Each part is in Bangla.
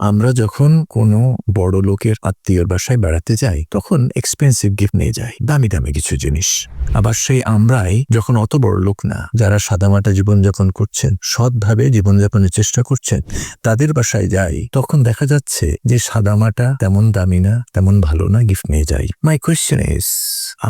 আমরা যখন কোনো বড় লোকের আত্মীয়র বাসায় বেড়াতে যাই তখন এক্সপেন্সিভ গিফট নিয়ে যাই, দামি দামি কিছু জিনিস। আবার সেই আমরাই যখন অত বড় লোক না, যারা সাদামাটা জীবনযাপন করছেন, সৎভাবে জীবনযাপনের চেষ্টা করছেন, তাদের বাসায় যাই, তখন দেখা যাচ্ছে যে সাদামাটা তেমন দামি না, তেমন ভালো না, গিফট নিয়ে যাই। মাই কোয়েশ্চেন ইজ,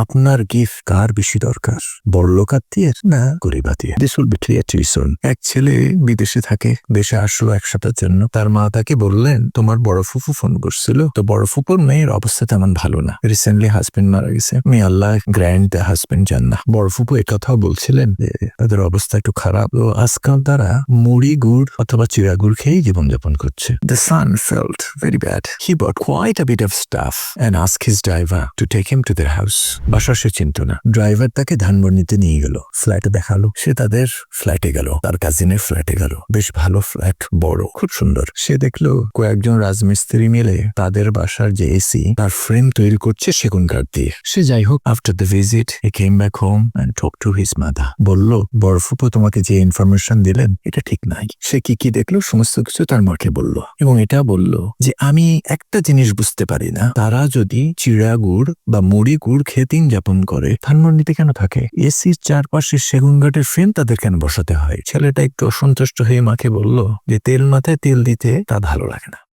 আপনার গিফট কার বেশি দরকার, বড়লোক আত্মীয়ের না গরিব আত্মীয়? This will be clear to you soon. এক ছেলে বিদেশে থাকে, দেশে আসলো এক সপ্তাহের জন্য। তার মা তাকে বললেন, তোমার বড় ফুফু ফোন করছিল, তো বড় ফুপুর মেয়ের অবস্থা তেমন ভালো না, রিসেন্টলি হাজবেন্ড মারা গেছে, মে আল্লাহ গ্র্যান্ড দ্য হাজবেন্ড জান্নাহ। বড় ফুপু একথাও বলছিলেন যে তাদের অবস্থা একটু খারাপ, তো আজকাল তারা মুড়ি গুড় অথবা চিড়া গুড় খেয়েই জীবনযাপন করছে। The son felt very bad. He bought quite a bit of stuff and asked his driver to take him to their house. বাসা সে চিনত না, ড্রাইভার তাকে ধানমন্ডিতে নিয়ে গেল, ফ্ল্যাটে দেখালো। সে তাদের ফ্ল্যাটে গেল, তার কাজিনের ফ্ল্যাটে গেল, বেশ ভালো ফ্ল্যাট, বড়, খুব সুন্দর। সে দেখলো কয়েকজন রাজমিস্ত্রি মিলে তাদের বাসার যে এসি তার ফ্রেম তৈরি করছে সেগুন কাঠ দিয়ে। সে যাই হোক, after the visit he came back home and talk to his mother. বলল, বড় ফুপু তোমাকে যে ইনফরমেশন দিলেন এটা ঠিক নাই। সে কি কি দেখলো সমস্ত কিছু তার মাকে বলল, এবং এটা বলল যে আমি একটা জিনিস বুঝতে পারি না, তারা যদি চিড়া গুড় বা মুড়ি গুড় খেয়ে দিন যাপন করে, ধানমন্ডিতে কেন থাকে? এসির চারপাশে সেগুন কাঠের ফ্রেম তাদের কেন বসাতে হয়? ছেলেটা একটু অসন্তুষ্ট হয়ে মাকে বলল যে তেল মাথায় তেল দিতে তা ভালো লাগে না।